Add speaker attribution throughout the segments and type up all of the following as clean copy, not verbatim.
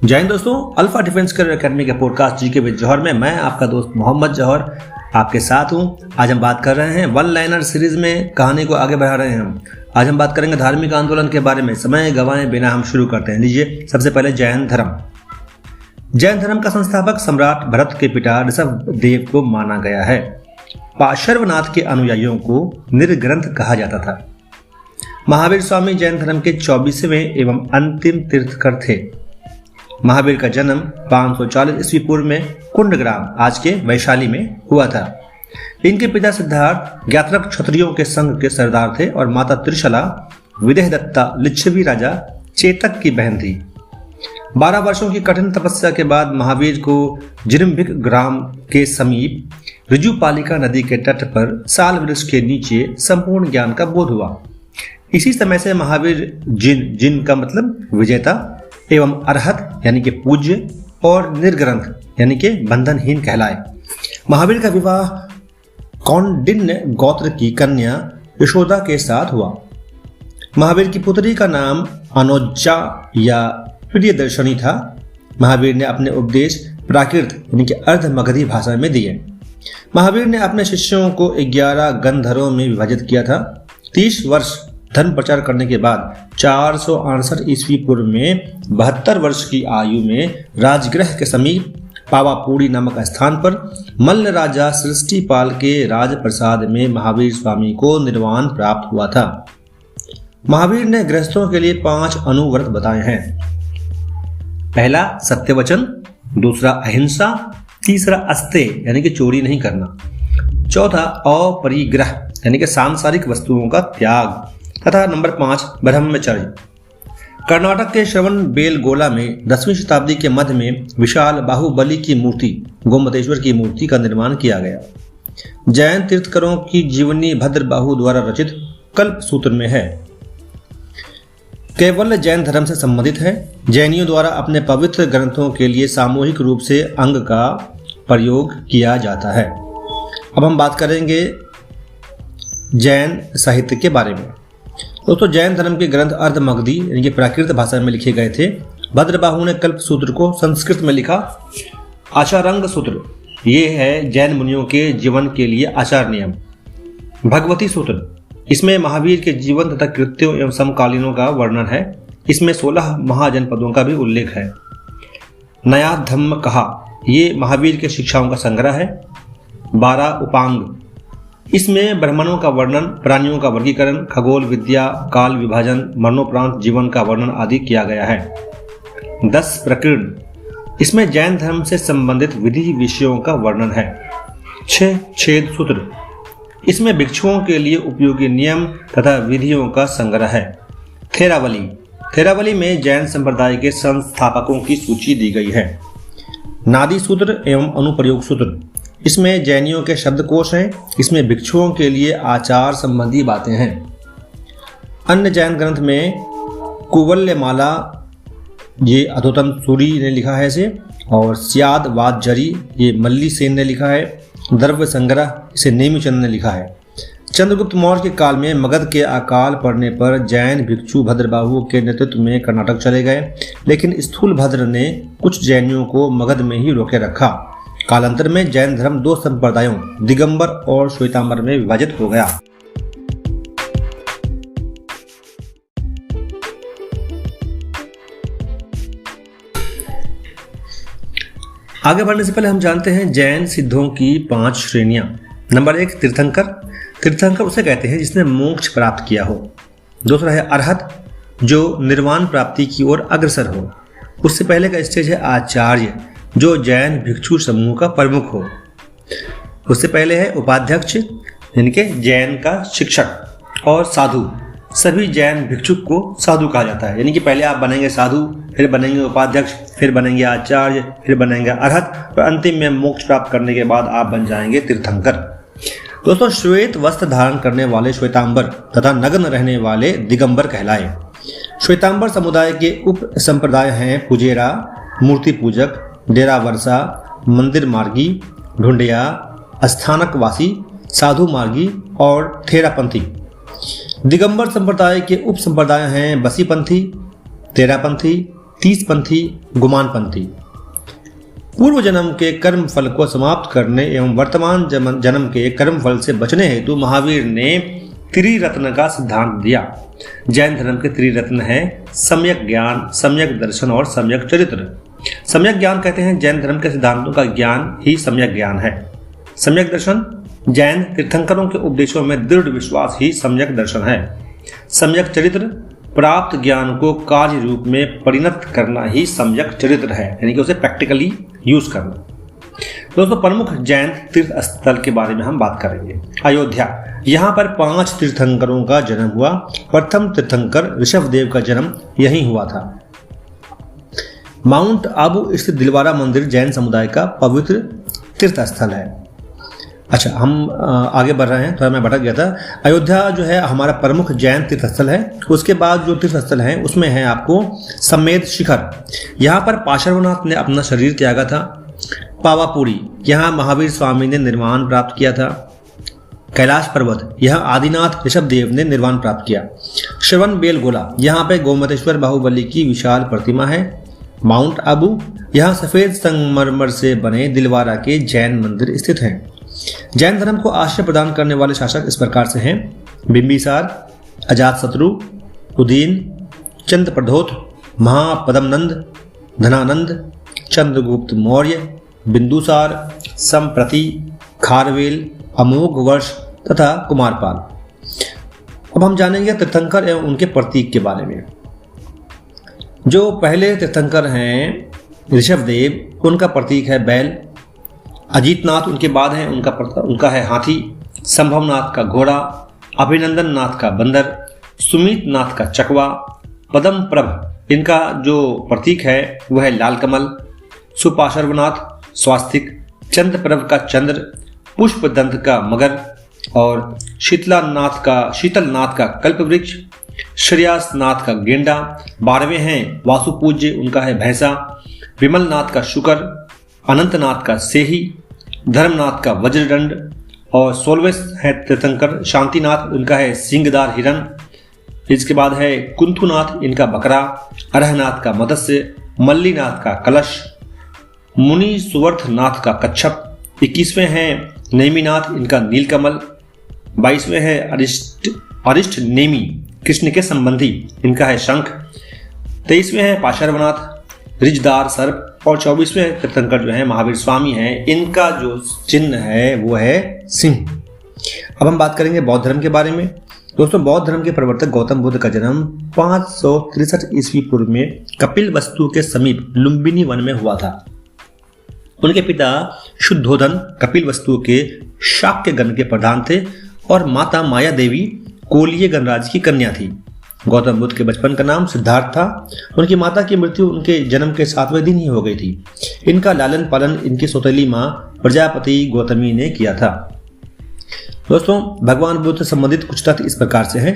Speaker 1: जय हिंद दोस्तों, alpha defence career academy के पॉडकास्ट जीके विद जौहर में मैं आपका दोस्त मोहम्मद जौहर आपके साथ हूं। आज हम बात कर रहे हैं वन लाइनर सीरीज में, कहानी को आगे बढ़ा रहे हैं हम। आज हम बात करेंगे धार्मिक आंदोलन के बारे में। समय गंवाए बिना हम शुरू करते हैं। लीजिए, सबसे पहले जैन धर्म। जैन धर्म का संस्थापक सम्राट भरत के पिता ऋषभ देव को माना गया है। पार्श्वनाथ के अनुयायियों को निर्ग्रंथ कहा जाता था। महावीर स्वामी जैन धर्म के 24वें एवं अंतिम तीर्थकर थे। महावीर का जन्म 540 ईस्वी पूर्व में कुंडग्राम, आज के वैशाली में हुआ था। इनके पिता सिद्धार्थ ज्ञात्रक क्षत्रियों के संघ के सरदार थे और माता त्रिशला विदेहदत्ता लिच्छवी राजा चेतक की बहन थी। 12 वर्षों की कठिन तपस्या के बाद महावीर को जिरम्भिक ग्राम के समीप ऋजुपालिका नदी के तट पर साल वृक्ष के नीचे संपूर्ण ज्ञान का बोध हुआ। इसी समय से महावीर जिन का मतलब विजेता एवं अरहत यानी कि पूज्य और निर्ग्रंथ यानी कि बंधनहीन कहलाए। महावीर का विवाह कौंडिन्य गोत्र की कन्या यशोदा के साथ हुआ। महावीर की पुत्री का नाम अनोज्जा या प्रियदर्शनी था। महावीर ने अपने उपदेश प्राकृत यानी कि अर्ध मगधी भाषा में दिए। महावीर ने अपने शिष्यों को 11 गंधरों में विभाजित किया था। 30 वर्ष धर्म प्रचार करने के बाद 468 ईस्वी पूर्व में 72 वर्ष की आयु में राजगृह के समीप पावापुरी नामक स्थान पर मल्ल राजा सृष्टिपाल के राजप्रसाद में महावीर स्वामी को निर्वाण प्राप्त हुआ था। महावीर ने गृहस्थों के लिए 5 अनुव्रत बताए हैं। पहला सत्यवचन, दूसरा अहिंसा, तीसरा अस्तेय यानी कि चोरी नहीं करना, चौथा अपरिग्रह यानी कि सांसारिक वस्तुओं का त्याग तथा नंबर 5 ब्रह्मचर्य। कर्नाटक के श्रवण बेलगोला में 10वीं शताब्दी के मध्य में विशाल बाहुबली की मूर्ति गोमतेश्वर की मूर्ति का निर्माण किया गया। जैन तीर्थकरों की जीवनी भद्रबाहु द्वारा रचित कल्प सूत्र में है। कैवल्य जैन धर्म से संबंधित है। जैनियों द्वारा अपने पवित्र ग्रंथों के लिए सामूहिक रूप से अंग का प्रयोग किया जाता है। अब हम बात करेंगे जैन साहित्य के बारे में। दोस्तों, जैन धर्म के ग्रंथ अर्ध मगधी यानी कि प्राकृत भाषा में लिखे गए थे। भद्रबाहु ने कल्प सूत्र को संस्कृत में लिखा। आचारांग सूत्र ये है जैन मुनियों के जीवन के लिए आचार नियम। भगवती सूत्र इसमें महावीर के जीवन तथा कृत्यों एवं समकालीनों का वर्णन है। इसमें 16 महाजनपदों का भी उल्लेख है। नया धम्म कहा ये महावीर के शिक्षाओं का संग्रह है। 12 उपांग इसमें ब्राह्मणों का वर्णन, प्राणियों का वर्गीकरण, खगोल विद्या, काल विभाजन, मरणोपरांत जीवन का वर्णन आदि किया गया है। 10 प्रकीर्ण इसमें जैन धर्म से संबंधित विधि विषयों का वर्णन है। 6 छेद सूत्र इसमें भिक्षुओं के लिए उपयोगी नियम तथा विधियों का संग्रह है। थेरावली में जैन संप्रदाय के संस्थापकों की सूची दी गई है। नादी सूत्र एवं अनुप्रयोग सूत्र इसमें जैनियों के शब्दकोश हैं। इसमें भिक्षुओं के लिए आचार संबंधी बातें हैं। अन्य जैन ग्रंथ में कुवल्यमाला ये अधोतम सूरी ने लिखा है इसे, और स्याद वादजरी ये मल्ली सेन ने लिखा है। द्रव्य संग्रह इसे नेमिचंद ने लिखा है। चंद्रगुप्त मौर्य के काल में मगध के अकाल पड़ने पर जैन भिक्षु भद्रबाहु के नेतृत्व में कर्नाटक चले गए, लेकिन स्थूलभद्र ने कुछ जैनियों को मगध में ही रोके रखा। कालांतर में जैन धर्म 2 संप्रदायों दिगंबर और श्वेतांबर में विभाजित हो गया। आगे बढ़ने से पहले हम जानते हैं जैन सिद्धों की 5 श्रेणियां। नंबर 1 तीर्थंकर। तीर्थंकर उसे कहते हैं जिसने मोक्ष प्राप्त किया हो। दूसरा है अरहत, जो निर्वाण प्राप्ति की ओर अग्रसर हो। उससे पहले का स्टेज है आचार्य, जो जैन भिक्षु समूह का प्रमुख हो। उससे पहले है उपाध्यक्ष यानी कि जैन का शिक्षक। और साधु, सभी जैन भिक्षुक को साधु कहा जाता है। यानी कि पहले आप बनेंगे साधु, फिर बनेंगे उपाध्यक्ष, फिर बनेंगे आचार्य, फिर बनेंगे अरहत और अंतिम में मोक्ष प्राप्त करने के बाद आप बन जाएंगे तीर्थंकर। दोस्तों, श्वेत वस्त्र धारण करने वाले श्वेतांबर तथा नग्न रहने वाले दिगंबर कहलाए। श्वेतांबर समुदाय के उप संप्रदाय हैं पुजेरा, मूर्ति पूजक, डेरा वर्षा, मंदिर मार्गी, ढूंढिया, स्थानकवासी, साधु मार्गी और थेरापंथी। दिगंबर संप्रदाय के उप संप्रदाय हैं बसीपंथी, तेरापंथी, तीसपंथी, गुमानपंथी। पूर्व जन्म के कर्म फल को समाप्त करने एवं वर्तमान जन्म के कर्म फल से बचने हेतु महावीर ने त्रिरत्न का सिद्धांत दिया। जैन धर्म के त्रिरत्न हैं सम्यक ज्ञान, सम्यक दर्शन और सम्यक चरित्र। सम्यक ज्ञान कहते हैं जैन धर्म के सिद्धांतों का ज्ञान ही सम्यक ज्ञान है। सम्यक दर्शन, जैन तीर्थंकरों के उपदेशों में दृढ़ विश्वास ही सम्यक दर्शन है। सम्यक चरित्र, प्राप्त ज्ञान को कार्य रूप में परिणत करना ही सम्यक चरित्र है, यानी कि उसे प्रैक्टिकली यूज करना। दोस्तों, प्रमुख जैन तीर्थ स्थल के बारे में हम बात करेंगे। अयोध्या, यहाँ पर 5 तीर्थंकरों का जन्म हुआ। प्रथम तीर्थंकर ऋषभदेव का जन्म यहीं हुआ था। माउंट आबू स्थित दिलवारा मंदिर जैन समुदाय का पवित्र तीर्थ स्थल है। अच्छा, हम आगे बढ़ रहे हैं, थोड़ा मैं भटक गया था। अयोध्या जो है हमारा प्रमुख जैन तीर्थ स्थल है। उसके बाद जो तीर्थ स्थल हैं उसमें है आपको समेत शिखर, यहाँ पर पार्श्वनाथ ने अपना शरीर त्यागा था। पावापुरी, यहाँ महावीर स्वामी ने निर्वाण प्राप्त किया था। कैलाश पर्वत, यहाँ आदिनाथ ऋषभदेव ने निर्वाण प्राप्त किया। श्रवण बेलगोला, यहाँ पे गोमतेश्वर बाहुबली की विशाल प्रतिमा है। माउंट आबू, यहाँ सफेद संगमरमर से बने दिलवारा के जैन मंदिर स्थित हैं। जैन धर्म को आश्रय प्रदान करने वाले शासक इस प्रकार से हैं: बिंबिसार, अजातशत्रु, उदयन, चंद्रप्रद्योत, महापद्मनंद, धनानंद, चंद्रगुप्त मौर्य, बिंदुसार, संप्रति, खारवेल, अमोघ वर्ष तथा कुमारपाल। अब हम जानेंगे तीर्थंकर एवं उनके प्रतीक के बारे में। जो पहले तीर्थंकर हैं ऋषभदेव, उनका प्रतीक है बैल। अजीतनाथ उनके बाद हैं, उनका है हाथी। संभवनाथ का घोड़ा, अभिनंदन नाथ का बंदर, सुमित नाथ का चकवा, पदम प्रभ इनका जो प्रतीक है वह है लाल कमल। सुपार्श्वनाथ स्वास्तिक, चंद्रप्रभ का चंद्र, पुष्पदंत का मगर और शीतलनाथ का कल्पवृक्ष, श्रेयासनाथ का गेंडा। 12वें हैं वासुपूज्य, उनका है भैंसा। विमलनाथ का शुकर, अनंतनाथ का सेही, धर्मनाथ का वज्रदंड और 16वें है तीर्थंकर शांतिनाथ, उनका है सिंगदार हिरण। इसके बाद है कुंथुनाथ, इनका बकरा। अरहनाथ का मत्स्य, मल्लीनाथ का कलश, मुनि सुवर्थनाथ का कच्छप। 21वें हैं नेमिनाथ, इनका नीलकमल। 22वें है अरिष्ट नेमी, कृष्ण के संबंधी, इनका है शंख। 23वें हैं पार्श्वनाथ, रिजदार सर्प। और 24वें तीर्थंकर जो है महावीर स्वामी हैं, इनका जो चिन्ह है वो है सिंह। अब हम बात करेंगे बौद्ध धर्म के बारे में। दोस्तों, बौद्ध धर्म के प्रवर्तक गौतम बुद्ध का जन्म 563 ईस्वी पूर्व में कपिलवस्तु के समीप लुम्बिनी वन में हुआ था। उनके पिता शुद्धोधन कपिलवस्तु के शाक्य गण के प्रधान थे और माता माया देवी कोलिय गणराज की कन्या थी। गौतम बुद्ध के बचपन का नाम सिद्धार्थ था। उनकी माता की मृत्यु उनके जन्म के 7वें दिन ही हो गई थी। इनका लालन पालन इनकी सौतेली माँ प्रजापति गौतमी ने किया था। दोस्तों, भगवान बुद्ध से संबंधित कुछ तथ्य इस प्रकार से हैं।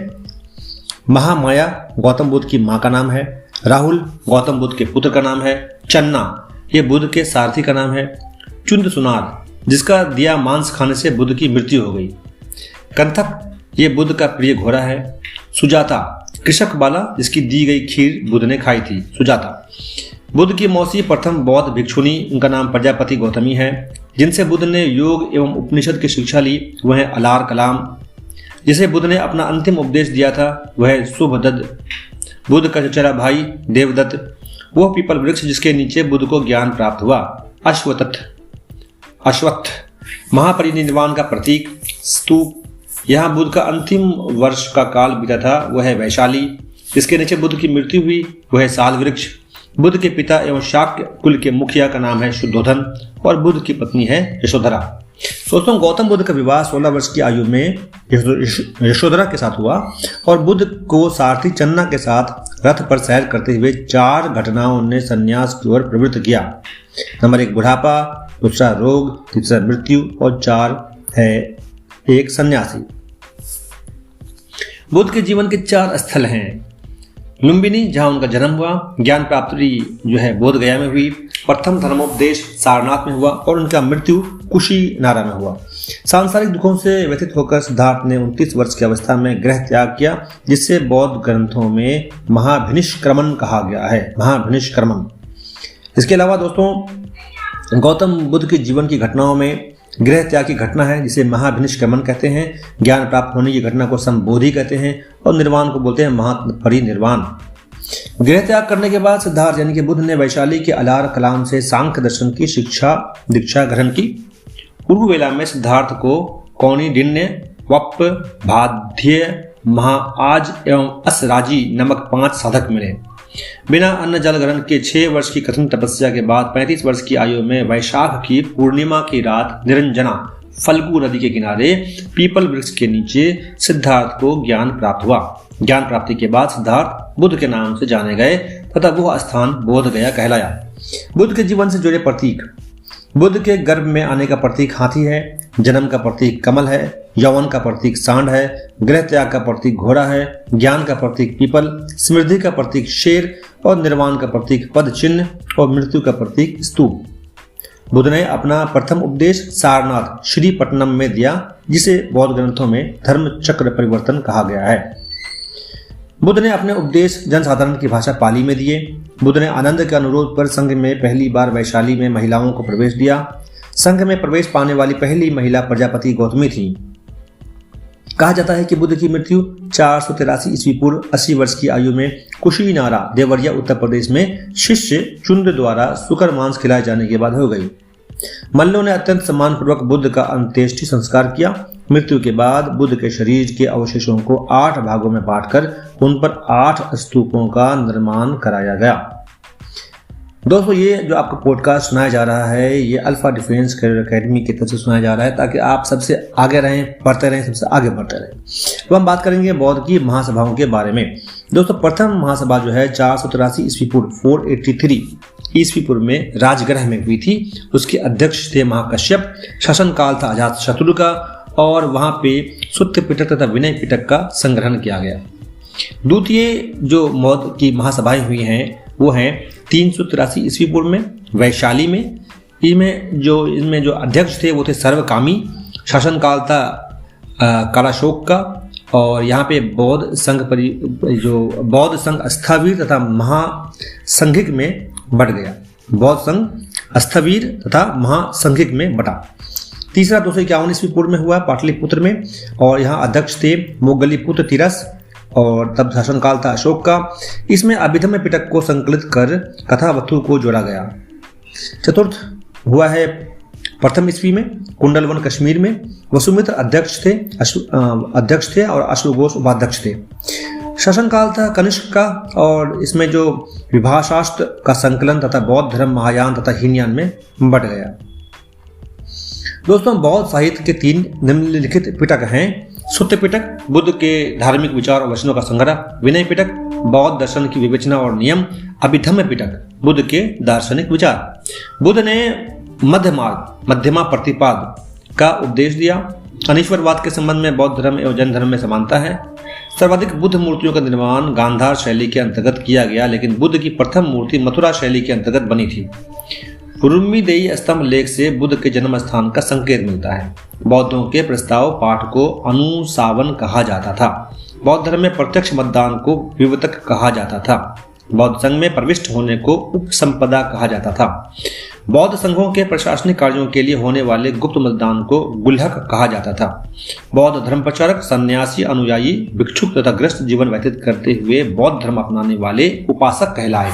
Speaker 1: महामाया गौतम बुद्ध की माँ का नाम है। राहुल गौतम बुद्ध के पुत्र का नाम है। चन्ना ये बुद्ध के सारथी का नाम है। चुंद सुनार जिसका दिया मांस खाने से बुद्ध की मृत्यु हो गई। कंथक ये बुद्ध का प्रिय घोड़ा है। सुजाता कृषक बाला जिसकी दी गई खीर बुद्ध ने खाई थी, सुजाता। बुद्ध की मौसी प्रथम बौद्ध भिक्षुणी, उनका नाम प्रजापति गौतमी है। जिनसे बुद्ध ने योग एवं उपनिषद की शिक्षा ली वह है अलार कलाम। जिसे बुद्ध ने अपना अंतिम उपदेश दिया था वह है शुभदत्त। बुद्ध का चचेरा भाई देवदत्त, वह पीपल वृक्ष जिसके नीचे बुद्ध को ज्ञान प्राप्त हुआ। अश्वत्थ महापरिनिर्वाण का प्रतीक। स्तूप, यहाँ बुद्ध का अंतिम वर्ष का काल बीता था, वह है वैशाली। जिसके नीचे बुद्ध की मृत्यु हुई वह है साल वृक्ष। बुद्ध के पिता एवं शाक्य कुल के मुखिया का नाम है शुद्धोधन और बुद्ध की पत्नी है यशोधरा। दोस्तों, गौतम बुद्ध का विवाह 16 वर्ष की आयु में यशोधरा के साथ हुआ और बुद्ध को सारथी चन्ना के साथ रथ पर सैर करते हुए 4 घटनाओं ने संन्यास की ओर प्रवृत्त किया। नंबर 1 बुढ़ापा, दूसरा रोग, तीसरा मृत्यु और 4 है एक सन्यासी। बुद्ध के जीवन के 4 स्थल हैं। लुम्बिनी जहाँ उनका जन्म हुआ। ज्ञान प्राप्ति जो है बोध गया में हुई। प्रथम धर्मोपदेश सारनाथ में हुआ और उनका मृत्यु कुशीनारा में हुआ। सांसारिक दुखों से व्यथित होकर सिद्धार्थ ने 29 वर्ष की अवस्था में गृह त्याग किया, जिससे बौद्ध ग्रंथों में महाभिनिष्क्रमण कहा गया है। महाभिनिष्क्रमण। इसके अलावा दोस्तों गौतम बुद्ध के जीवन की घटनाओं में गृह त्याग की घटना है, जिसे महाभिनिष्क्रमण कहते हैं। ज्ञान प्राप्त होने की घटना को संबोधि कहते हैं और निर्वाण को बोलते हैं महापरिनिर्वाण। गृह त्याग करने के बाद सिद्धार्थ यानी कि बुद्ध ने वैशाली के अलार कलाम से सांख्य दर्शन की दीक्षा ग्रहण की। पूर्व वेला में सिद्धार्थ को कौंडिन्य, वप, भाध्य, महाआज एवं असराजी नामक 5 साधक मिले। बिना अन्न जल ग्रहण के 6 वर्ष की कठिन तपस्या के बाद 35 वर्ष की आयु में वैशाख की पूर्णिमा की रात निरंजना फल्गु नदी के किनारे पीपल वृक्ष के नीचे सिद्धार्थ को ज्ञान प्राप्त हुआ। ज्ञान प्राप्ति के बाद सिद्धार्थ बुद्ध के नाम से जाने गए तथा वह स्थान बोध गया कहलाया। बुद्ध के जीवन से जुड़े प्रतीक। बुद्ध के गर्भ में आने का प्रतीक हाथी है, जन्म का प्रतीक कमल है, यौवन का प्रतीक सांड है, गृह त्याग का प्रतीक घोड़ा है, ज्ञान का प्रतीक पीपल, समृद्धि का प्रतीक शेर और निर्वाण का प्रतीक पद चिन्ह और मृत्यु का प्रतीक स्तूप। बुद्ध ने अपना प्रथम उपदेश सारनाथ श्रीपट्टनम में दिया, जिसे बौद्ध ग्रंथों में धर्म चक्र परिवर्तन कहा गया है। बुद्ध ने अपने उपदेश जनसाधारण की भाषा पाली में दिए। बुद्ध ने आनंद के अनुरोध पर संघ में पहली बार वैशाली में महिलाओं को प्रवेश दिया। संघ में प्रवेश पाने वाली पहली महिला प्रजापति गौतमी थी। कहा जाता है कि बुद्ध की मृत्यु 483 ईस्वी पूर्व 80 वर्ष की आयु में कुशीनारा देवरिया उत्तर प्रदेश में शिष्य चुंद द्वारा सुकर मांस खिलाए जाने के बाद हो गई। मल्लों ने अत्यंत सम्मानपूर्वक बुद्ध का अंत्येष्टि संस्कार किया। मृत्यु के बाद बुद्ध के शरीर के अवशेषों को 8 भागों में बांटकर उन पर 8 स्तूपों का निर्माण कराया गया। दोस्तों ये जो आपको पॉडकास्ट सुनाया जा रहा है, ये अल्फा डिफेंस करियर एकेडमी की तरफ से सुनाया जा रहा है, ताकि आप सबसे आगे रहें, पढ़ते रहें, सबसे आगे बढ़ते रहें। तो हम बात करेंगे बौद्ध की महासभाओं के बारे में। दोस्तों प्रथम महासभा जो है 483 ईस्वी पूर्व 483 ईस्वी पूर्व में राजगृह में हुई थी। उसके अध्यक्ष थे महाकश्यप। शासनकाल था अजातशत्रु का और वहां पे सुत्त पिटक तथा विनय पिटक का संग्रहण किया गया। द्वितीय जो बौद्ध की महासभाएं हुई हैं वो हैं 383 ईस्वी पूर्व में वैशाली में। इनमें जो अध्यक्ष थे वो थे सर्वकामी। शासनकाल था कालाशोक का और यहाँ पे बौद्ध संघ अस्थावीर तथा महासंघिक में बट गया। बौद्ध संघ अस्थावीर तथा महासंघिक में बटा। तीसरा 251 ईस्वी पूर्व में हुआ पाटलिपुत्र में और यहाँ अध्यक्ष थे मोगलीपुत्र तिरस और तब शासनकाल था अशोक का। इसमें अभिधम्म पिटक को संकलित कर कथावथु को जोड़ा गया। चतुर्थ हुआ है प्रथम ईस्वी में कुंडलवन कश्मीर में। वसुमित्र अध्यक्ष थे और अश्वघोष उपाध्यक्ष थे। शासनकाल था कनिष्क का और इसमें जो विभाषास्त्र का संकलन तथा बौद्ध धर्म महायान तथा हीनयान में बट गया। दोस्तों बौद्ध साहित्य के 3 निम्नलिखित पिटक हैं। सुत्त पिटक बुद्ध के धार्मिक विचार और वचनों का संग्रह, विनय पिटक बौद्ध दर्शन की विवेचना और नियम, अभिधम्म पिटक बुद्ध के दार्शनिक विचार। बुद्ध ने मध्यमा प्रतिपाद का उपदेश दिया। अनीश्वरवाद के संबंध में बौद्ध धर्म एवं जैन धर्म में समानता है। सर्वाधिक बुद्ध मूर्तियों का निर्माण गांधार शैली के अंतर्गत किया गया, लेकिन बुद्ध की प्रथम मूर्ति मथुरा शैली के अंतर्गत बनी थी। रुम्मीदेई स्तंभ लेख से बुद्ध के जन्म स्थान का संकेत मिलता है। बौद्धों के प्रस्ताव पाठ को अनुसावन कहा जाता था। बौद्ध धर्म में प्रत्यक्ष मतदान को विवतक कहा जाता था। बौद्ध संघ में प्रविष्ट होने को उपसंपदा कहा जाता था। बौद्ध संघों के प्रशासनिक कार्यों के लिए होने वाले गुप्त मतदान को गुल्हक कहा जाता था। बौद्ध धर्म प्रचारक, सन्यासी, अनुयायी, भिक्षुक तथा ग्रस्त जीवन व्यतीत करते हुए बौद्ध धर्म अपनाने वाले उपासक कहलाए।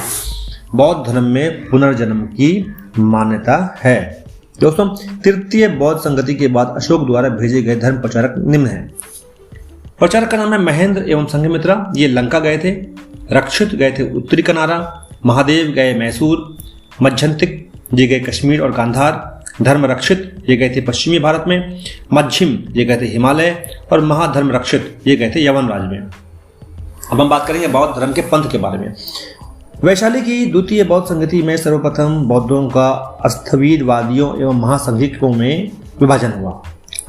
Speaker 1: बौद्ध धर्म में पुनर्जन्म की मान्यता है। दोस्तों तृतीय बौद्ध संगति के बाद अशोक द्वारा भेजे गए धर्म प्रचारक निम्न हैं। प्रचारक का नाम है महेंद्र एवं संघमित्रा। ये लंका गए थे। रक्षित गए थे उत्तरी कनारा। महादेव गए मैसूर। मध्यंतिक ये गए कश्मीर और गांधार। धर्म रक्षित ये गए थे पश्चिमी भारत में। मध्यम ये गए थे हिमालय और महाधर्म रक्षित ये गए थे यवन राज्य में। अब हम बात करेंगे बौद्ध धर्म के पंथ के बारे में। वैशाली की द्वितीय बौद्ध संगति में सर्वप्रथम बौद्धों का अस्थवीरवादियों एवं महासंघिकों में विभाजन हुआ।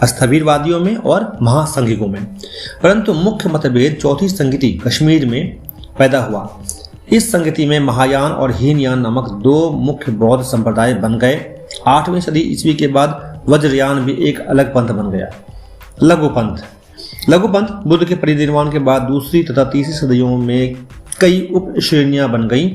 Speaker 1: अस्थवीरवादियों में और महासंघिकों में। परंतु मुख्य मतभेद चौथी संगति कश्मीर में पैदा हुआ। इस संगति में महायान और हीनयान नामक दो मुख्य बौद्ध संप्रदाय बन गए। 8वीं सदी ईस्वी के बाद वज्रयान भी एक अलग पंथ बन गया। लघु पंथ बुद्ध के परिनिर्वाण के बाद दूसरी तथा तीसरी सदियों में कई उप श्रेणियां बन गईं।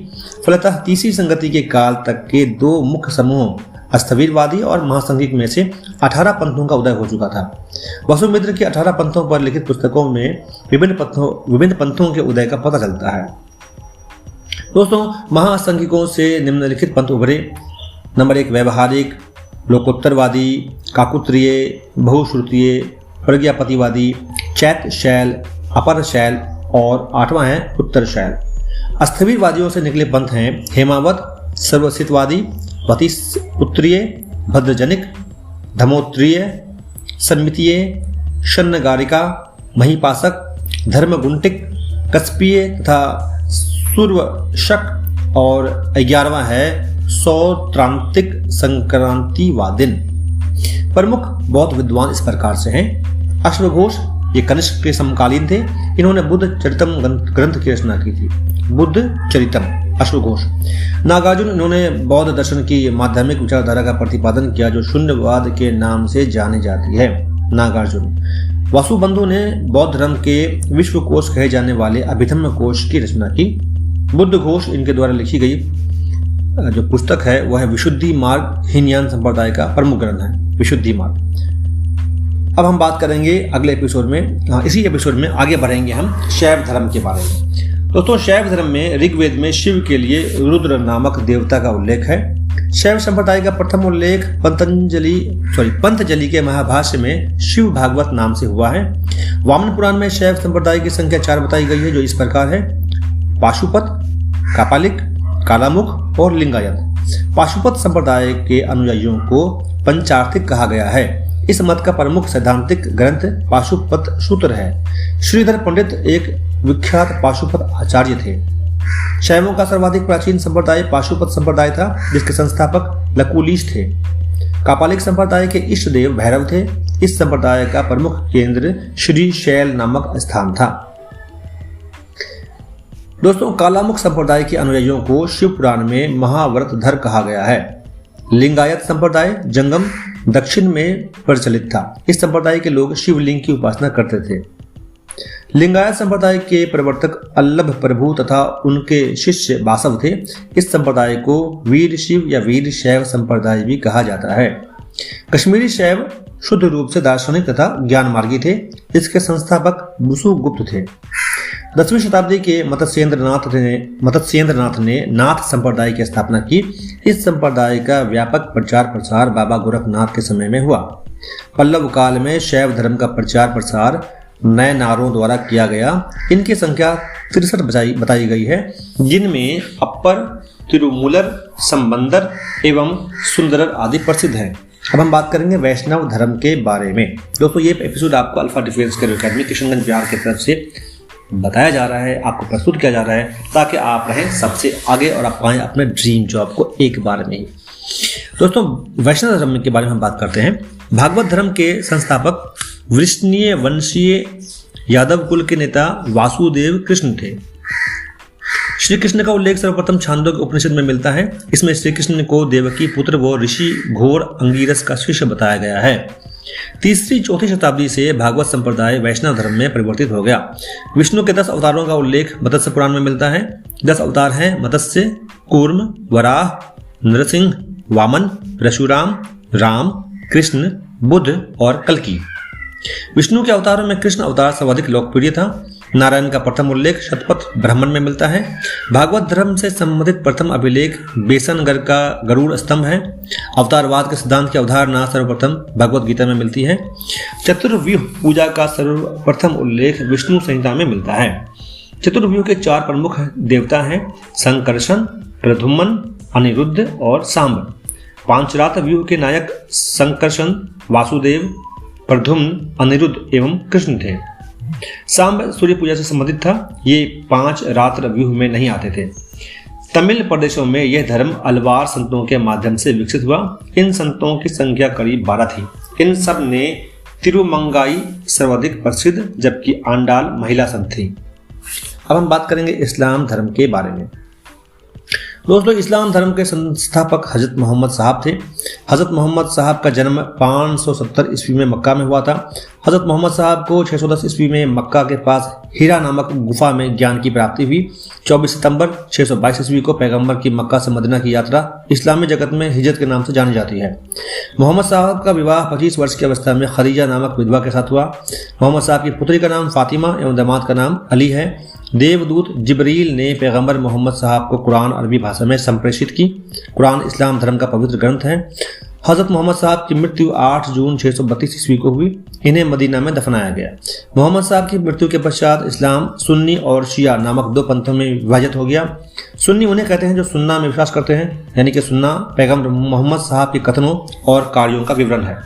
Speaker 1: फलतः तीसरी संगति के काल तक के दो मुख्य समूह स्थविरवादी और महासंघिक में से 18 पंथों का उदय हो चुका था। वसुमित्र के 18 पंथों पर लिखित पुस्तकों में विभिन्न पंथों के उदय का पता चलता है। दोस्तों, महासंघिकों से निम्नलिखित पंथ उभरे। नंबर 1 व्यवहारिक, लोकोत्तरवादी, काकुत्रीय, बहुश्रुतीय, प्रज्ञापतिवादी, चैत्य शैल, अपर शैल और 8वां है उत्तर शैल। स्थविरवादियों से निकले पंथ हैं हेमावत, सर्वसितवादी, वतिपुत्रीय, भद्रजनिक, धमोत्रीय, सन्मितीय, शन्नगारिका, महिपासक, धर्मगुंटिक, कस्पीय तथा सूर्वशक और 11वां है सौत्रांतिक संक्रांतिवादिन। प्रमुख बौद्ध विद्वान इस प्रकार से हैं। अश्वघोष ये कनिष्क के समकालीन थे। इन्होंने बुद्ध चरितम ग्रंथ की रचना की थी। बुद्ध चरितम अश्वघोष। नागार्जुन, इन्होंने बौद्ध दर्शन की माध्यमिक विचारधारा का प्रतिपादन किया जो शून्यवाद के नाम से जानी जाती है। नागार्जुन। वासुबंधु ने बौद्ध धर्म के विश्वकोश कहे जाने वाले अभिधम्म कोश की रचना की। बुद्ध घोष, इनके द्वारा लिखी गई जो पुस्तक है वह है विशुद्धि मार्ग, हीनयान संप्रदाय का प्रमुख ग्रंथ है विशुद्धि मार्ग। अब हम बात करेंगे अगले एपिसोड में, इसी एपिसोड में आगे बढ़ेंगे हम शैव धर्म के बारे में। दोस्तों, शैव धर्म में ऋग्वेद में शिव के लिए रुद्र नामक देवता का उल्लेख है। शैव संप्रदाय का प्रथम उल्लेख पंतजलि के महाभाष्य में शिव भागवत नाम से हुआ है। वामन पुराण में शैव संप्रदाय की संख्या 4 बताई गई है जो इस प्रकार है: पाशुपत, कापालिक, कालामुख और लिंगायत। पाशुपत संप्रदाय के अनुयायियों को पंचार्थिक कहा गया है। इस मत का प्रमुख सैद्धांतिक ग्रंथ पाशुपत सूत्र है। श्रीधर पंडित एक विख्यात पाशुपत आचार्य थे। शैवों का सर्वाधिक प्राचीन संप्रदाय पाशुपत संप्रदाय था जिसके संस्थापक लकुलीश थे। कापालिक संप्रदाय के इष्ट देव भैरव थे। इस संप्रदाय का प्रमुख केंद्र श्री शैल नामक स्थान था। दोस्तों, कालामुख संप्रदाय के अनुयायियों को शिव पुराण में महाव्रतधर कहा गया है। लिंगायत संप्रदाय जंगम दक्षिण में प्रचलित था। इस संप्रदाय के लोग शिवलिंग की उपासना करते थे। लिंगायत संप्रदाय के प्रवर्तक अल्लभ प्रभु तथा उनके शिष्य बासव थे। इस संप्रदाय को वीर शिव या वीर शैव संप्रदाय भी कहा जाता है। कश्मीरी शैव शुद्ध रूप से दार्शनिक तथा ज्ञान मार्गी थे। इसके संस्थापक बुसुगुप्त थे। 10वीं शताब्दी के मत्स्येंद्रनाथ ने नाथ संप्रदाय की स्थापना की। इस संप्रदाय का व्यापक प्रचार प्रसार बाबा गोरखनाथ के समय में हुआ। पल्लव काल में शैव धर्म का प्रचार प्रसार नए नारों द्वारा किया गया। इनकी संख्या 63 बताई गई है, जिनमें अप्पर, तिरुमूलर, संबंदर एवं सुंदरर आदि प्रसिद्ध हैं। अब हम बात करेंगे वैष्णव धर्म के बारे में। दोस्तों, ये एपिसोड आपको alpha defence career academy Kishanganj Bihar की तरफ से बताया जा रहा है, आपको प्रस्तुत किया जा रहा है ताकि आप रहें सबसे आगे और आप पाएं अपने ड्रीम जॉब को एक बार में ही। दोस्तों, वैष्णव धर्म के बारे में हम बात करते हैं। भागवत धर्म के संस्थापक वृष्णीय वंशीय यादव कुल के नेता वासुदेव कृष्ण थे। श्री कृष्ण का उल्लेख सर्वप्रथम छांदोग्य उपनिषद में मिलता है। इसमें श्री कृष्ण को देवकी पुत्र व ऋषि घोर अंगीरस का शिष्य बताया गया है। 3री-4थी शताब्दी से भागवत संप्रदाय वैष्णव धर्म में परिवर्तित हो गया। विष्णु के 10 अवतारों का उल्लेख मत्स्य पुराण में मिलता है। 10 अवतार हैं मत्स्य, कूर्म, वराह, नरसिंह, वामन, परशुराम, राम, कृष्ण, बुद्ध और कल्कि। विष्णु के अवतारों में कृष्ण अवतार सर्वाधिक लोकप्रिय था। नारायण का प्रथम उल्लेख शतपथ ब्राह्मण में मिलता है। भागवत धर्म से संबंधित प्रथम अभिलेख बेसनगर का गरुड़ स्तंभ है। अवतारवाद के सिद्धांत की अवधारणा सर्वप्रथम भगवत गीता में मिलती है। चतुर्व्यूह पूजा का सर्वप्रथम उल्लेख विष्णु संहिता में मिलता है। चतुर्व्यूह के 4 प्रमुख देवता हैं संकर्षण, प्रद्युम्न, अनिरुद्ध और सांब। पांचरात्र व्यूह के नायक संकर्षण, वासुदेव, प्रद्युम्न, अनिरुद्ध एवं कृष्ण थे। सांब सूर्य पूजा से संबंधित था। ये 5 रात्र व्यूह में नहीं आते थे। तमिल प्रदेशों में यह धर्म अलवार संतों के माध्यम से विकसित हुआ। इन संतों की संख्या करीब 12 थी। इन सब ने तिरुमंगाई सर्वाधिक प्रसिद्ध, जबकि आंडाल महिला संत थी। अब हम बात करेंगे इस्लाम धर्म के बारे में। दोस्तों, इस्लाम धर्म के संस्थापक हज़रत मोहम्मद साहब थे। हज़रत मोहम्मद साहब का जन्म 570 ईस्वी में मक्का में हुआ था। हज़रत मोहम्मद साहब को 610 ईस्वी में मक्का के पास हीरा नामक गुफा में ज्ञान की प्राप्ति हुई। 24 सितंबर 622 ईस्वी को पैगंबर की मक्का से मदीना की यात्रा इस्लामी जगत में हिजरत के नाम से जानी जाती है। मोहम्मद साहब का विवाह 25 वर्ष की अवस्था में खदीजा नामक विधवा के साथ हुआ। मोहम्मद साहब की पुत्री का नाम फातिमा एवं दामाद का नाम अली है। देवदूत जिब्रील ने पैगंबर मोहम्मद साहब को कुरान अरबी भाषा में संप्रेषित की। कुरान इस्लाम धर्म का पवित्र ग्रंथ है। हज़रत मोहम्मद साहब की मृत्यु 8 जून 632 ईस्वी को हुई। इन्हें मदीना में दफनाया गया। मोहम्मद साहब की मृत्यु के पश्चात इस्लाम सुन्नी और शिया नामक 2 पंथों में विभाजित हो गया। सुन्नी उन्हें कहते हैं जो सुन्ना में विश्वास करते हैं, यानी कि सुन्ना पैगंबर मोहम्मद साहब के कथनों और कार्यों का विवरण है।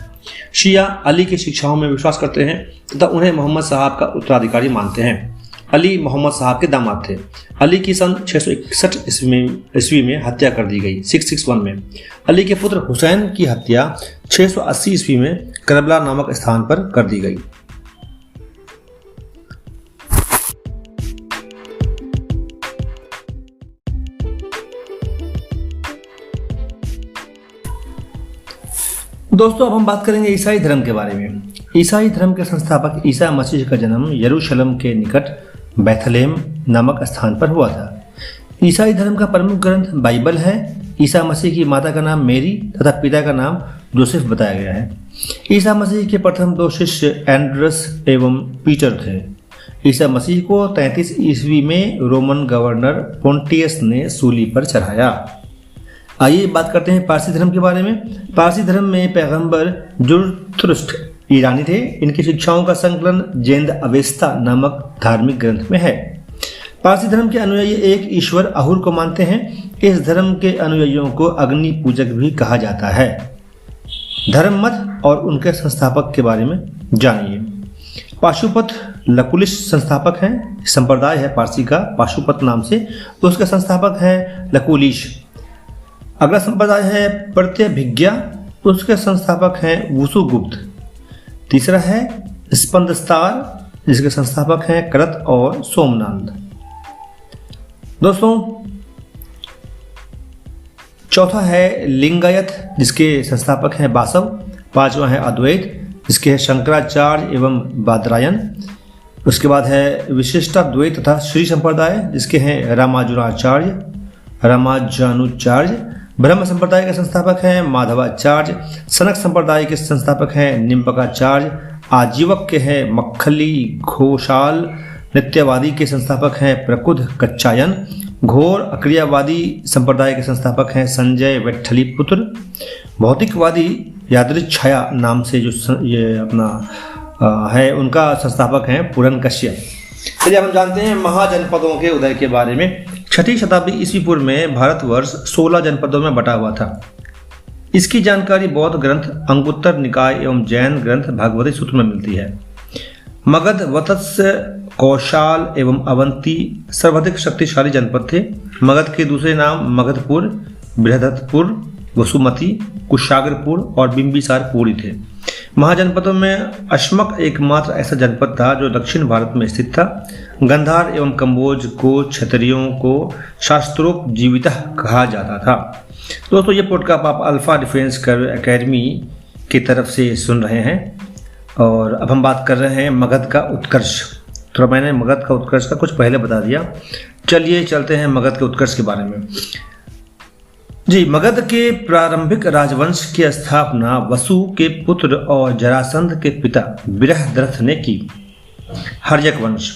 Speaker 1: शिया अली की शिक्षाओं में विश्वास करते हैं तथा उन्हें मोहम्मद साहब का उत्तराधिकारी मानते हैं। अली मोहम्मद साहब के दामाद थे। अली की सन 661 ईस्वी में हत्या कर दी गई 661 में। अली के पुत्र हुसैन की हत्या 680 ईस्वी में करबला नामक स्थान पर कर दी गई। दोस्तों, अब हम बात करेंगे ईसाई धर्म के बारे में। ईसाई धर्म के संस्थापक ईसा मसीह का जन्म यरूशलेम के निकट बैथलेम नामक स्थान पर हुआ था। ईसाई धर्म का प्रमुख ग्रंथ बाइबल है। ईसा मसीह की माता का नाम मेरी तथा पिता का नाम जोसेफ बताया गया है। ईसा मसीह के प्रथम 2 शिष्य एंड्रस एवं पीटर थे। ईसा मसीह को 33 ईस्वी में रोमन गवर्नर पोंटियस ने सूली पर चढ़ाया। आइए बात करते हैं पारसी धर्म के बारे में। पारसी धर्म में पैगंबर जुरथुस्त्र ईरानी थे। इनकी शिक्षाओं का संकलन जेंद अवेस्ता नामक धार्मिक ग्रंथ में है। पारसी धर्म के अनुयायी एक ईश्वर अहुर को मानते हैं। इस धर्म के अनुयायियों को अग्नि पूजक भी कहा जाता है। धर्म मत और उनके संस्थापक के बारे में जानिए। पाशुपत लकुलिश संस्थापक हैं। संप्रदाय है पारसी का पाशुपत नाम से, तो उसके संस्थापक हैं लकुलिश। अगला संप्रदाय है प्रत्यभिज्ञा, उसके संस्थापक हैं वसुगुप्त। तीसरा है स्पंदस्तार, जिसके संस्थापक हैं करत और सोमनाथ। दोस्तों, चौथा है लिंगायत, जिसके संस्थापक हैं बासव। पांचवा है अद्वैत, जिसके हैं शंकराचार्य एवं बादरायण। उसके बाद है विशिष्टाद्वैत तथा श्री संप्रदाय, जिसके हैं रामानुजाचार्य। ब्रह्म संप्रदाय के संस्थापक हैं माधवाचार्य। सनक संप्रदाय के संस्थापक हैं निम्बकाचार्य। आजीवक के हैं मक्खली घोषाल। नित्यवादी के संस्थापक हैं प्रकुद कच्चायन। घोर अक्रियावादी संप्रदाय के संस्थापक हैं संजय विट्ठलीपुत्र। भौतिकवादी यादृच्छाया नाम से जो ये अपना है, उनका संस्थापक हैं पूरन कश्यप। चलिए अब हम जानते हैं महाजनपदों के उदय के बारे में। 6ठी शताब्दी ईस्वी पूर्व में भारतवर्ष 16 जनपदों में बटा हुआ था। इसकी जानकारी बौद्ध ग्रंथ अंगुत्तर निकाय एवं जैन ग्रंथ भगवती सूत्र में मिलती है। मगध, वत्स्य, कौशाल एवं अवंती सर्वाधिक शक्तिशाली जनपद थे। मगध के दूसरे नाम मगधपुर, बृहदत्तपुर, वसुमती, कुशाग्रपुर और बिंबिसार पूरी थे। महाजनपदों में अश्मक एकमात्र ऐसा जनपद था जो दक्षिण भारत में स्थित था। गंधार एवं कंबोज को क्षत्रियों को शास्त्रोक्त जीविता कहा जाता था। दोस्तों, ये पॉडकास्ट आप अल्फा डिफेंस कर एकेडमी की तरफ से सुन रहे हैं और अब हम बात कर रहे हैं मगध का उत्कर्ष। थोड़ा मैंने मगध का उत्कर्ष का कुछ पहले बता दिया। चलिए चलते हैं मगध के उत्कर्ष के बारे में। जी, मगध के प्रारंभिक राजवंश की स्थापना वसु के पुत्र और जरासंध के पिता बृहद्रथ ने की। हर्यक वंश।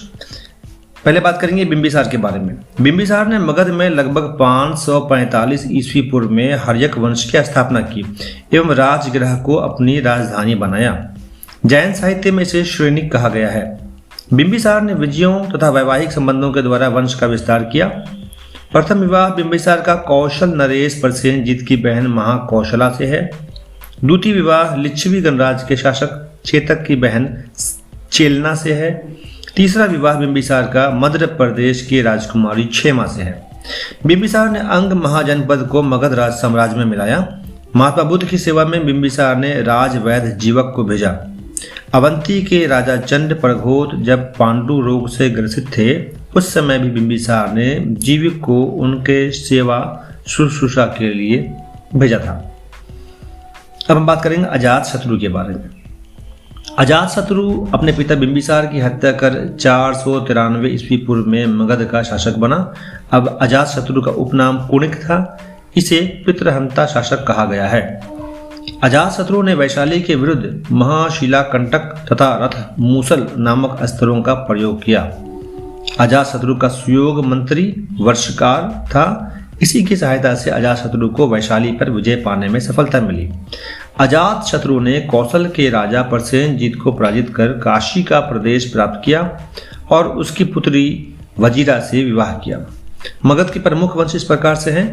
Speaker 1: पहले बात करेंगे बिंबिसार के बारे में। बिंबिसार ने मगध में लगभग 545 ईस्वी पूर्व में हर्यक वंश की स्थापना की एवं राजगृह को अपनी राजधानी बनाया। जैन साहित्य में इसे श्रेणिक कहा गया है। बिंबिसार ने विजयों तथा वैवाहिक संबंधों के द्वारा वंश का विस्तार किया। प्रथम विवाह बिंबिसार का कौशल नरेश प्रसेनजीत की बहन महाकौशला से है। द्वितीय विवाह लिच्छवी गणराज्य के शासक चेतक की बहन चेलना से है। तीसरा विवाह बिंबिसार का मध्य प्रदेश की राजकुमारी क्षेमा से है। बिंबिसार ने अंग महाजनपद को मगध राज साम्राज्य में मिलाया। महात्मा बुद्ध की सेवा में बिंबिसार ने राजवैद्य जीवक को भेजा। अवंती के राजा चंड प्रघोत जब पांडु रोग से ग्रसित थे, उस समय भी बिंबिसार ने जीविक को उनके सेवा शुश्रूषा के लिए भेजा था। अब हम बात करेंगे अजातशत्रु के बारे में। अजातशत्रु अपने पिता बिंबिसार की हत्या कर 493 ईस्वी पूर्व में मगध का शासक बना। अब अजातशत्रु का उपनाम कुणिक था। इसे पितृहंता शासक कहा गया है। अजातशत्रु ने वैशाली के विरुद्ध महाशिलाकंटक तथा रथ मूसल नामक अस्त्रों का प्रयोग किया। अजातशत्रु का सुयोग मंत्री वर्षकार था। इसी की सहायता से अजातशत्रु को वैशाली पर विजय पाने में सफलता मिली। अजातशत्रु ने कौशल के राजा प्रसेनजीत को पराजित कर काशी का प्रदेश प्राप्त किया और उसकी पुत्री वजीरा से विवाह किया। मगध के प्रमुख वंश इस प्रकार से हैं।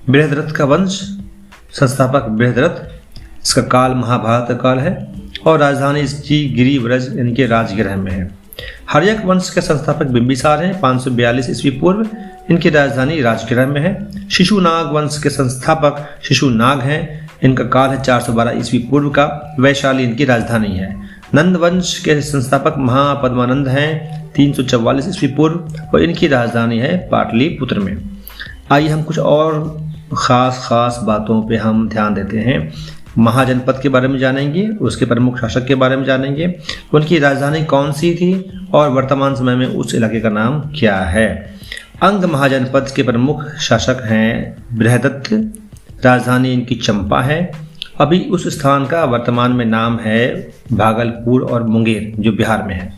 Speaker 1: बृहद्रथ का वंश, संस्थापक बृहद्रथ, इसका काल महाभारत काल है और राजधानी इसकी गिरिव्रज इनके राजगृह में है। हर्यक वंश के संस्थापक बिंबिसार हैं, 542 ईस्वी पूर्व, इनकी राजधानी राजगृह में है। शिशुनाग वंश के संस्थापक शिशुनाग हैं, इनका काल है 412 ईस्वी पूर्व का, वैशाली इनकी राजधानी है। नंद वंश के संस्थापक महापद्मानंद हैं, 344 ईस्वी पूर्व, और इनकी राजधानी है पाटलिपुत्र में। आइए हम कुछ और खास बातों पे हम ध्यान देते हैं। महाजनपद के बारे में जानेंगे, उसके प्रमुख शासक के बारे में जानेंगे, उनकी राजधानी कौन सी थी और वर्तमान समय में उस इलाके का नाम क्या है। अंग महाजनपद के प्रमुख शासक हैं बृहदत्त, राजधानी इनकी चंपा है। अभी उस स्थान का वर्तमान में नाम है भागलपुर और मुंगेर, जो बिहार में है।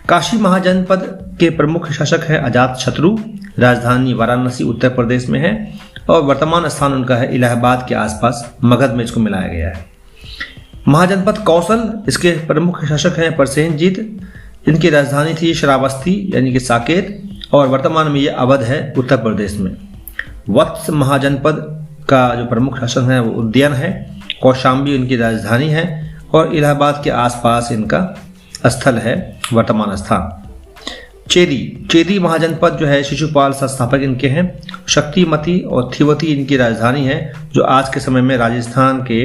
Speaker 1: काशी महाजनपद के प्रमुख शासक है अजातशत्रु, राजधानी वाराणसी उत्तर प्रदेश में है और वर्तमान स्थान उनका है इलाहाबाद के आसपास, मगध में इसको मिलाया गया है। महाजनपद कौशल, इसके प्रमुख शासक हैं प्रसेनजीत, इनकी राजधानी थी श्रावस्ती यानी कि साकेत और वर्तमान में ये अवध है उत्तर प्रदेश में। वत्स महाजनपद का जो प्रमुख शासक है वो उद्यन है, कौशाम्बी इनकी राजधानी है और इलाहाबाद के आसपास इनका स्थल है वर्तमान स्थान। चेदी महाजनपद जो है शिशुपाल संस्थापक इनके हैं। शक्तिमती और थिवती इनकी राजधानी है, जो आज के समय में राजस्थान के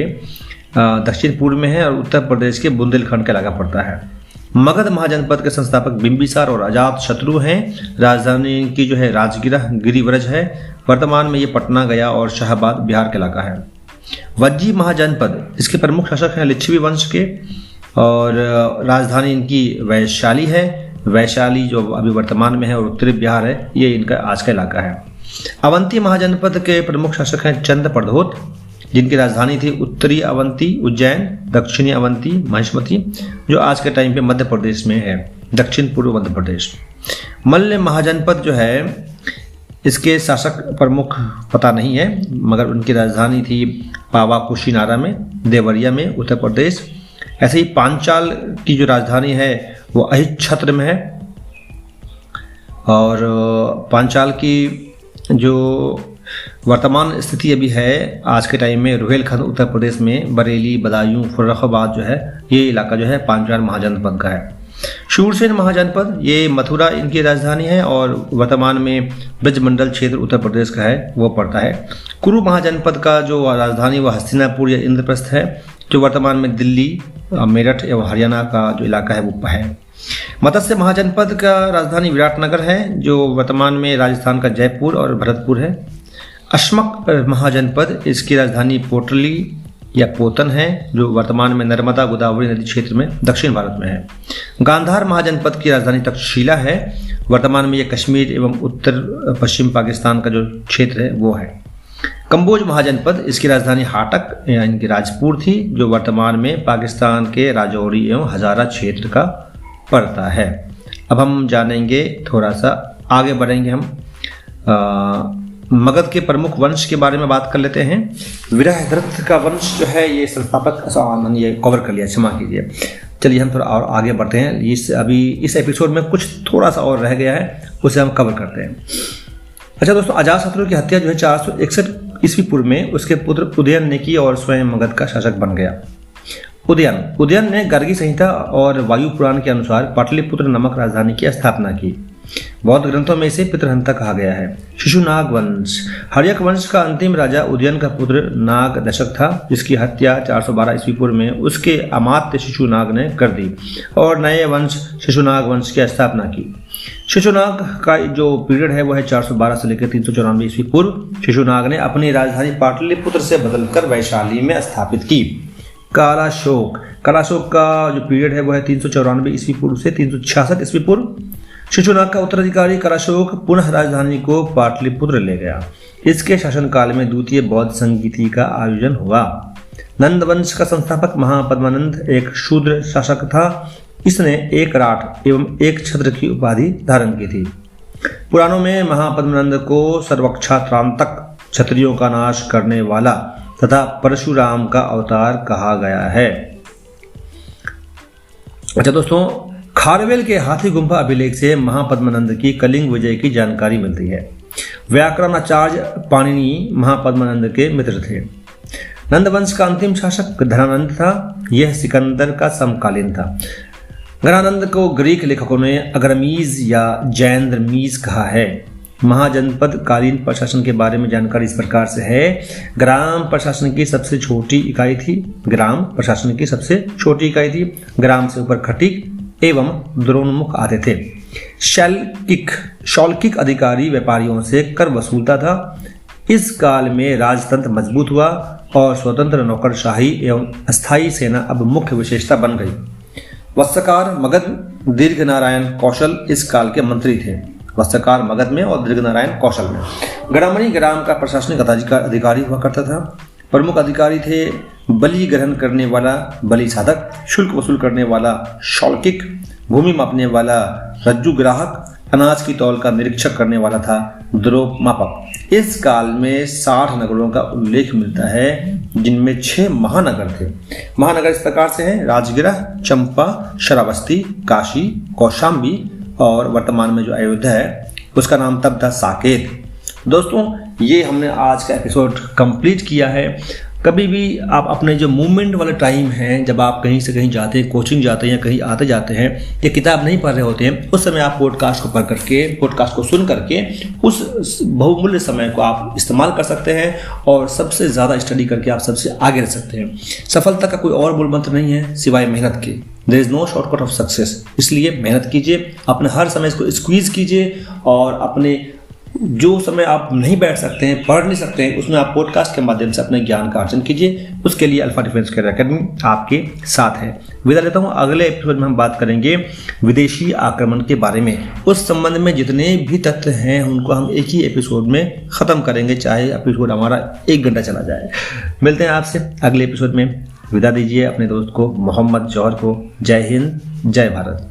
Speaker 1: दक्षिण पूर्व में है और उत्तर प्रदेश के बुंदेलखंड का इलाका पड़ता है। मगध महाजनपद के संस्थापक बिंबिसार और अजातशत्रु हैं। राजधानी इनकी जो है राजगृह गिरिव्रज है। वर्तमान में ये पटना, गया और शाहबाद बिहार का इलाका है। वज्जी महाजनपद, इसके प्रमुख शासक हैं लिच्छवी वंश के और राजधानी इनकी वैशाली है। वैशाली जो अभी वर्तमान में है और उत्तरी बिहार है, ये इनका आज का इलाका है। अवंती महाजनपद के प्रमुख शासक हैं चंद प्रधोत, जिनकी राजधानी थी उत्तरी अवंती उज्जैन, दक्षिणी अवंती महिष्मती, जो आज के टाइम पे मध्य प्रदेश में है, दक्षिण पूर्व मध्य प्रदेश। मल्ल महाजनपद जो है इसके शासक प्रमुख पता नहीं है, मगर उनकी राजधानी थी पावा कुशीनारा में, देवरिया में, उत्तर प्रदेश। ऐसे ही पांचाल की जो राजधानी है वो अहिच्छत्र में है और पांचाल की जो वर्तमान स्थिति अभी है आज के टाइम में रुहेलखंड उत्तर प्रदेश में, बरेली, बदायूं, फर्रुखाबाद जो है ये इलाका जो है पांचाल महाजनपद का है। शूरसेन महाजनपद ये मथुरा इनकी राजधानी है और वर्तमान में ब्रजमंडल क्षेत्र उत्तर प्रदेश का है वो पड़ता है। कुरु महाजनपद का जो राजधानी वह हस्तिनापुर या इंद्रप्रस्थ है, जो वर्तमान में दिल्ली, मेरठ एवं हरियाणा का जो इलाका है वो है। मत्स्य महाजनपद का राजधानी विराटनगर है, जो वर्तमान में राजस्थान का जयपुर और भरतपुर है। अश्मक महाजनपद, इसकी राजधानी पोटली या पोतन है, जो वर्तमान में नर्मदा गोदावरी नदी क्षेत्र में दक्षिण भारत में है। गांधार महाजनपद की राजधानी तक्षशिला है, वर्तमान में यह कश्मीर एवं उत्तर पश्चिम पाकिस्तान का जो क्षेत्र है वो है। कंबोज महाजनपद, इसकी राजधानी हाटक यानी कि राजपुर थी, जो वर्तमान में पाकिस्तान के राजौरी एवं हजारा क्षेत्र का पड़ता है। अब हम जानेंगे, थोड़ा सा आगे बढ़ेंगे, हम मगध के प्रमुख वंश के बारे में बात कर लेते हैं। विराहद्रथ का वंश जो है ये संस्थापक, ये कवर कर लिया, क्षमा कीजिए। चलिए हम थोड़ा और आगे बढ़ते हैं। अभी इस एपिसोड में कुछ थोड़ा सा और रह गया है, उसे हम कवर करते हैं। अच्छा दोस्तों, अजातशत्रु की हत्या जो है 461 ईस्वी पूर्व में उसके पुत्र उदयन ने की और स्वयं मगध का शासक बन गया। उदयन ने गर्गी संहिता और वायु पुराण के अनुसार पाटलिपुत्र नामक राजधानी की स्थापना की। बौद्ध ग्रंथों में इसे पितृहंता कहा गया है। शिशुनाग वंश, हर्यक वंश का अंतिम राजा उदयन का पुत्र नाग दशक था, जिसकी हत्या 412 ईस्वी पूर्व में उसके अमात्य शिशुनाग ने कर दी और नए वंश शिशुनाग वंश की स्थापना की। शिशुनाग का जो पीरियड है वो है 412 से लेकर 394 ईस्वी पूर्व। शिशुनाग ने अपनी राजधानी पाटलिपुत्र से बदलकर वैशाली में स्थापित की। कालाशोक का जो पीरियड है वो है 394 ईस्वी पूर्व से 366 ईस्वी पूर्व। शिशुनाग का उत्तराधिकारी कालाशोक पुनः राजधानी को पाटलिपुत्र ले गया। इसके शासनकाल में द्वितीय बौद्ध संगीति का आयोजन हुआ। नंद वंश का संस्थापक महापद्मानंद एक शूद्र शासक था। इसने एक राठ एवं एक छत्र की उपाधि धारण की थी। पुराणों में महापद्मानंद को सर्वक्षात्रांतक, क्षत्रियों का नाश करने वाला तथा परशुराम का अवतार कहा गया है। अच्छा दोस्तों, खारवेल के हाथी गुम्फा अभिलेख से महापद्मानंद की कलिंग विजय की जानकारी मिलती है। व्याकरणाचार्य पाणिनि महापद्मानंद के मित्र थे। नंदवंश का अंतिम शासक घनानंद था। यह सिकंदर का समकालीन था। घनानंद को ग्रीक लेखकों ने अग्रमीज या जैंद्रमीज कहा है। महाजनपद कालीन प्रशासन के बारे में जानकारी इस प्रकार से है। ग्राम प्रशासन की सबसे छोटी इकाई थी। ग्राम से ऊपर खटीक एवं द्रोणमुख आते थे। शौल्किक अधिकारी व्यापारियों से कर वसूलता था। इस काल में राजतंत्र मजबूत हुआ और स्वतंत्र नौकरशाही एवं अस्थायी सेना अब मुख्य विशेषता बन गई। वत्सकार, मगध, दीर्घनारायण, कौशल इस काल के मंत्री थे। वत्सकार मगध में और दीर्घनारायण कौशल में। गणामणि ग्राम का प्रशासनिक अधिकारी हुआ करता था। प्रमुख अधिकारी थे बलि ग्रहण करने वाला बलि साधक, शुल्क वसूल करने वाला शौल्किक, भूमि मापने वाला रज्जु ग्राहक, अनाज की तौल का निरीक्षक करने वाला था द्रोप मापक। इस काल में 60 नगरों का उल्लेख मिलता है, जिनमें 6 महानगर थे। महानगर इस प्रकार से हैं: राजगिरह, चंपा, श्रावस्ती, काशी, कौशाम्बी और वर्तमान में जो अयोध्या है उसका नाम तब था साकेत। दोस्तों, ये हमने आज का एपिसोड कंप्लीट किया है। कभी भी आप अपने जो मूवमेंट वाला टाइम है, जब आप कहीं से कहीं जाते हैं, कोचिंग जाते हैं या कहीं आते जाते हैं या किताब नहीं पढ़ रहे होते हैं, उस समय आप पॉडकास्ट को सुन करके उस बहुमूल्य समय को आप इस्तेमाल कर सकते हैं और सबसे ज़्यादा स्टडी करके आप सबसे आगे रह सकते हैं। सफलता का कोई और मूल मंत्र नहीं है सिवाय मेहनत के। There is no shortcut of success. इसलिए मेहनत कीजिए, अपने हर समय इसको स्क्वीज़ कीजिए और अपने जो समय आप नहीं बैठ सकते हैं, पढ़ नहीं सकते हैं, उसमें आप पॉडकास्ट के माध्यम से अपने ज्ञान का अर्जन कीजिए। उसके लिए अल्फा डिफेंस कैरियर एकेडमी आपके साथ है। विदा लेता हूँ। अगले एपिसोड में हम बात करेंगे विदेशी आक्रमण के बारे में। उस संबंध में जितने भी तथ्य हैं उनको हम एक ही एपिसोड में ख़त्म करेंगे, चाहे एपिसोड हमारा 1 घंटा चला जाए। मिलते हैं आपसे अगले एपिसोड में। विदा दीजिए अपने दोस्त को, मोहम्मद जौहर को। जय हिंद, जय भारत।